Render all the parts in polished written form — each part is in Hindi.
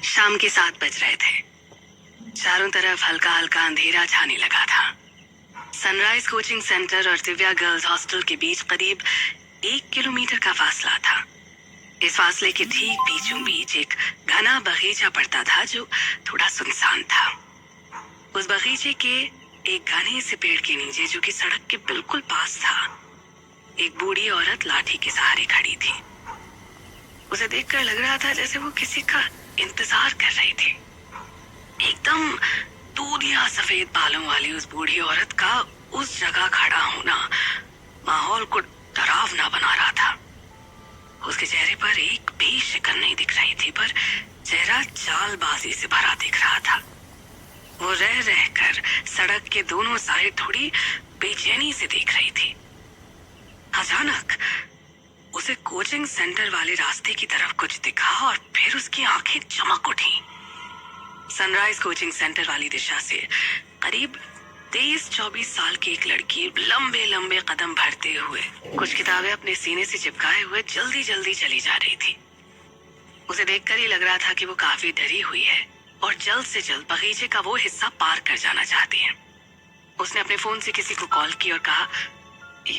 शाम के 7 बज रहे थे। चारों तरफ हल्का हल्का अंधेरा छाने लगा था। सनराइज कोचिंग सेंटर और दिव्या गर्ल्स हॉस्टल के बीच करीब 1 किलोमीटर का फासला था। इस फासले के ठीक बीचों बीच एक घना बगीचा पड़ता था जो थोड़ा सुनसान था। उस बगीचे के एक घने से पेड़ के नीचे, जो कि सड़क के बिल्कुल पास था, एक बूढ़ी औरत लाठी के सहारे खड़ी थी। उसे देखकर लग रहा था जैसे वो किसी का इंतजार कर रही थी। एकदम दूधिया सफेद बालों वाली उस बूढ़ी औरत का उस जगह खड़ा होना माहौल को डरावना बना रहा था। उसके चेहरे पर एक भी शिकन नहीं दिख रही थी, पर चेहरा चालबाजी से भरा दिख रहा था। वो रह रहकर सड़क के दोनों साइड थोड़ी बेचैनी से देख रही थी। अचानक उसे कोचिंग सेंटर वाले रास्ते की तरफ कुछ दिखा और फिर उसकी आंखें चमक उठी। सनराइज कोचिंग सेंटर वाली दिशा से करीब 23-24 साल की एक लड़की लंबे लंबे कदम भरते हुए कुछ किताबें अपने सीने से चिपकाए हुए जल्दी जल्दी चली जा रही थी। उसे देखकर ही लग रहा था कि वो काफी डरी हुई है और जल्द से जल्द बगीचे का वो हिस्सा पार कर जाना चाहती है। उसने अपने फोन से किसी को कॉल की और कहा,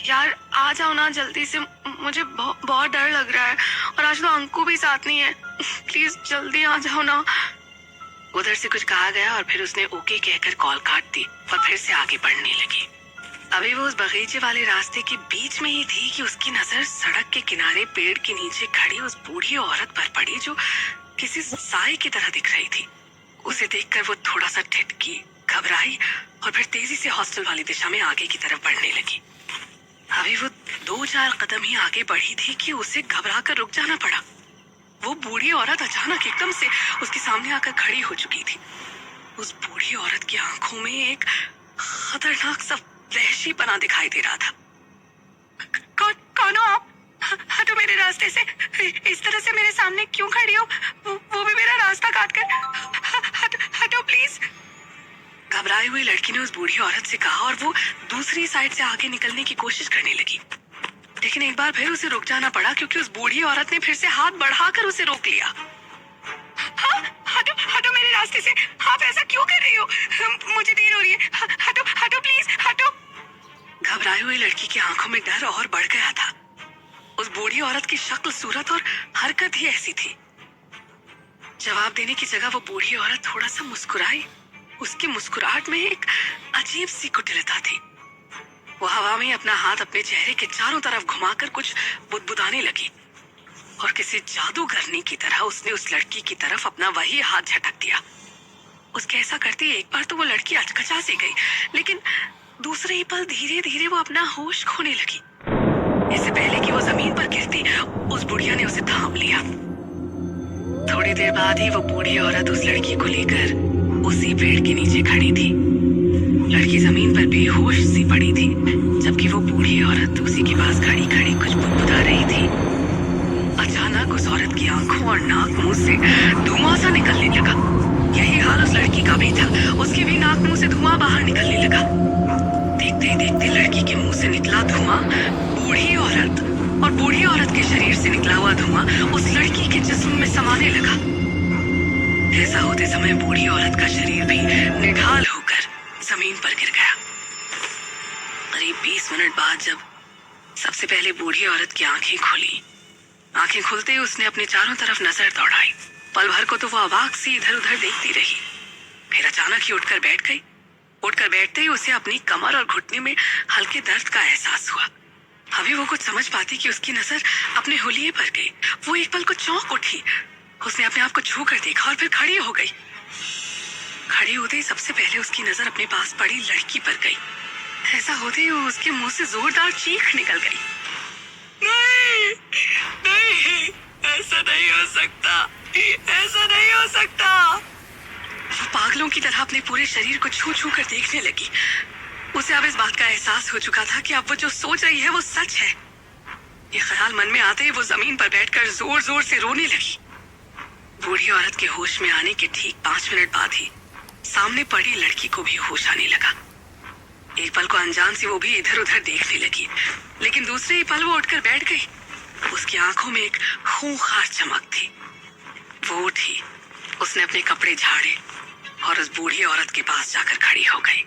यार आ जाओ ना जल्दी से, मुझे बहुत डर लग रहा है और आज तो अंकु भी साथ नहीं है, प्लीज जल्दी आ जाओ ना। उधर से कुछ कहा गया और फिर उसने ओके कहकर कॉल काट दी और फिर से आगे बढ़ने लगी। अभी वो उस बगीचे वाले रास्ते के बीच में ही थी कि उसकी नजर सड़क के किनारे पेड़ के नीचे खड़ी उस बूढ़ी औरत पर पड़ी जो किसी साए की तरह दिख रही थी। उसे देखकर वो थोड़ा सा ठिठकी, घबराई और फिर तेजी से हॉस्टल वाली दिशा में आगे की तरफ बढ़ने लगी। अभी वो 2-4 कदम ही आगे बढ़ी थी कि उसे घबरा कर रुक जाना पड़ा। वो बूढ़ी औरत अचानक एकदम से उसके सामने आकर खड़ी हो चुकी थी। उस बूढ़ी औरत की आंखों में एक खतरनाक सा वहशीपना दिखाई दे रहा था। कौन हो आप? हटो मेरे रास्ते से, इस तरह से मेरे सामने क्यों खड़ी हो? वो भी मेरा रास्ता काट कर, हटो प्लीज। घबराई हुई लड़की ने उस बूढ़ी औरत से कहा और वो दूसरी साइड से आगे निकलने की कोशिश करने लगी, लेकिन एक बार फिर उसे रुक जाना पड़ा क्योंकि उस बूढ़ी औरत ने फिर से हाथ बढ़ाकर उसे रोक लिया। हाँ, हटो मेरे रास्ते से, आप ऐसा क्यों कर रही हो? मुझे देर हो रही है, हटो प्लीज, हटो। घबराई हुई लड़की की आंखों में डर और बढ़ गया था। उस बूढ़ी औरत की शक्ल, सूरत और हरकत ही ऐसी थी। जवाब देने की जगह वो बूढ़ी औरत थोड़ा सा मुस्कुराई। उसकी मुस्कुराहट में एक अजीब सी कुटिलता थी। वो हवा में अपना हाथ अपने चेहरे के चारों तरफ घुमाकर कुछ बुदबुदाने लगी और किसी जादूगरनी की तरह उसने उस लड़की की तरफ अपना वही हाथ झटक दिया। उसके ऐसा करते ही एक बार तो वो लड़की अचकचा सी गई, लेकिन दूसरे ही पल धीरे धीरे वो अपना होश खोने लगी। इससे पहले कि वो जमीन पर गिरती, उस बुढ़िया ने उसे थाम लिया। थोड़ी देर बाद ही वो बूढ़ी औरत उस लड़की को लेकर उसी पेड़ के नीचे खड़ी थी। लड़की जमीन पर बेहोश सी पड़ी थी, जबकि वो बूढ़ी औरत उसी के पास खड़ी खड़ी कुछ बुदबुदा रही थी। अचानक उस औरत की आंखों और नाक मुंह से धुआं सा निकलने लगा। यही हाल उस लड़की का भी था, उसके भी नाक मुंह से धुआं बाहर निकलने लगा। देखते ही देखते लड़की के मुंह से निकला धुआं बूढ़ी औरत और बूढ़ी औरत के शरीर से निकला हुआ धुआं उस लड़की के जिस्म में समाने लगा। ऐसा होते समय बूढ़ी औरत का शरीर भी निढाल होकर जमीन पर गिर गया। करीब 20 मिनट बाद जब सबसे पहले बूढ़ी औरत की आंखें खुली, आंखें खुलते ही उसने अपने चारों तरफ नजर दौड़ाई। पल भर को तो वो अवाक सी इधर उधर देखती रही, फिर अचानक ही उठकर बैठ गई। उठकर बैठते ही उसे अपनी कमर और घुटने में हल्के दर्द का एहसास हुआ। अभी वो कुछ समझ पाती कि उसकी नजर अपने हुलिये पर गई। वो एक पल को चौंक उठी। उसने अपने आप को छू कर देखा और फिर खड़ी हो गई। खड़ी होते ही सबसे पहले उसकी नजर अपने पास पड़ी लड़की पर गई। ऐसा होते ही उसके मुंह से जोरदार चीख निकल गई। नहीं, नहीं, ऐसा नहीं हो सकता, ऐसा नहीं हो सकता। वो पागलों की तरह अपने पूरे शरीर को छू छू कर देखने लगी। उसे अब इस बात का एहसास हो चुका था कि अब वो जो सोच रही है वो सच है। ये ख्याल मन में आते ही वो जमीन पर बैठकर जोर जोर से रोने लगी। बूढ़ी औरत के होश में आने के ठीक 5 मिनट बाद ही सामने पड़ी लड़की को भी होश आने लगा। एक पल को अनजान से वो भी इधर उधर देखने लगी, लेकिन दूसरे ही पल वो उठकर बैठ गई। उसकी आंखों में एक खूंखार चमक थी। वो उठी उसने अपने कपड़े झाड़े और उस बूढ़ी औरत के पास जाकर खड़ी हो गई।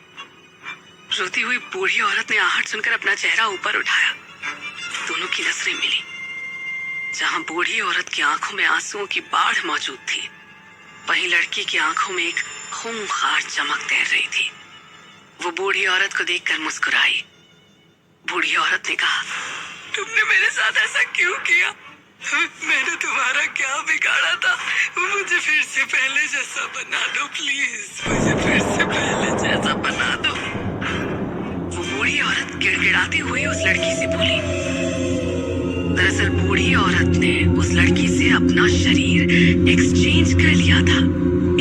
रोती हुई बूढ़ी औरत ने आहट सुनकर अपना चेहरा ऊपर उठाया। दोनों की नजरें मिली। जहां बूढ़ी औरत की आंखों में आंसुओं की बाढ़ मौजूद थी, वहीं लड़की की आंखों में एक खूंखार चमक तैर रही थी। वो बूढ़ी औरत को देखकर मुस्कुराई। बूढ़ी औरत ने कहा, तुमने मेरे साथ ऐसा क्यों किया? मैंने तुम्हारा क्या बिगाड़ा था? मुझे फिर से पहले जैसा बना दो प्लीज, मुझे फिर से पहले जैसा बना दो। वो बूढ़ी औरत गिड़गिड़ाती हुई उस लड़की से बोली। दरअसल बूढ़ी औरत ने उस लड़की से अपना शरीर एक्सचेंज कर लिया था,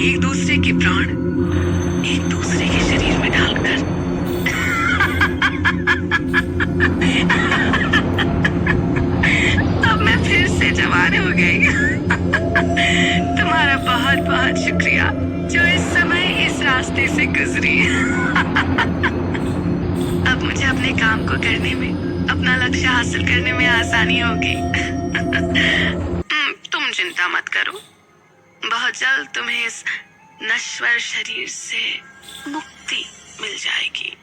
एक दूसरे के प्राण एक दूसरे के शरीर में डालकर। अब मैं फिर से जवान हो गई। तुम्हारा बहुत बहुत शुक्रिया जो इस समय इस रास्ते से गुजरी। अब मुझे अपने काम को करने में, अपना लक्ष्य हासिल करने में आसानी होगी। तुम चिंता मत करो, बहुत जल्द तुम्हें इस नश्वर शरीर से मुक्ति मिल जाएगी।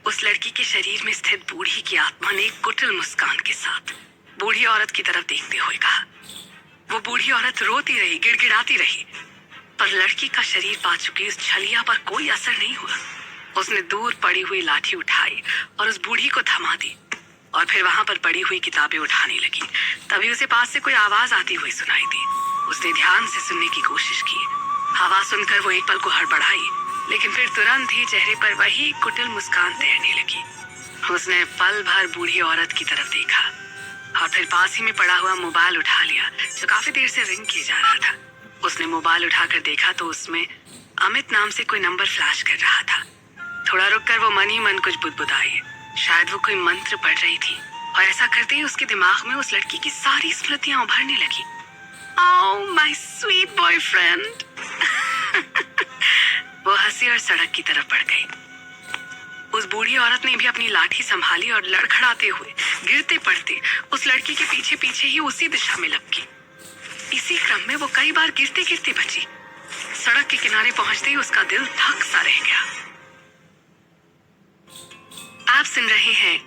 उस लड़की के शरीर में स्थित बूढ़ी की आत्मा ने एक कुटिल मुस्कान के साथ बूढ़ी औरत की तरफ देखते हुए कहा। वो बूढ़ी औरत रोती रही, गिड़गिड़ाती रही, पर लड़की का शरीर पा चुकी उस छलिया पर कोई असर नहीं हुआ। उसने दूर पड़ी हुई लाठी उठाई और उस बूढ़ी को थमा दी और फिर वहां पर पड़ी हुई किताबें उठाने लगी। तभी उसे पास से कोई आवाज आती हुई सुनाई दी। उसने ध्यान से सुनने की कोशिश की। आवाज सुनकर वो एक पल को हड़बड़ाई, लेकिन फिर तुरंत ही चेहरे पर वही कुटिल मुस्कान तैरने लगी। उसने पल भर बूढ़ी औरत की तरफ देखा और फिर पास ही में पड़ा हुआ मोबाइल उठा लिया, जो काफी देर से रिंग किया जा रहा था। उसने मोबाइल उठाकर देखा तो उसमें अमित नाम से कोई नंबर फ्लैश कर रहा था। थोड़ा रुककर वो मन ही मन कुछ बुदबुदाई। शायद वो कोई मंत्र पढ़ रही थी और ऐसा करते ही उसके दिमाग में उस लड़की की सारी स्मृतियां उभरने लगी। Oh my sweet boyfriend. वो हंसी और सड़क की तरफ बढ़ गई। उस बूढ़ी औरत ने भी अपनी लाठी संभाली और लड़खड़ाते हुए, गिरते पड़ते उस लड़की के पीछे पीछे ही उसी दिशा में लपकी। इसी क्रम में वो कई बार गिरते गिरते बची। सड़क के किनारे पहुंचते ही उसका दिल धक सा रह गया। आप सुन रहे हैं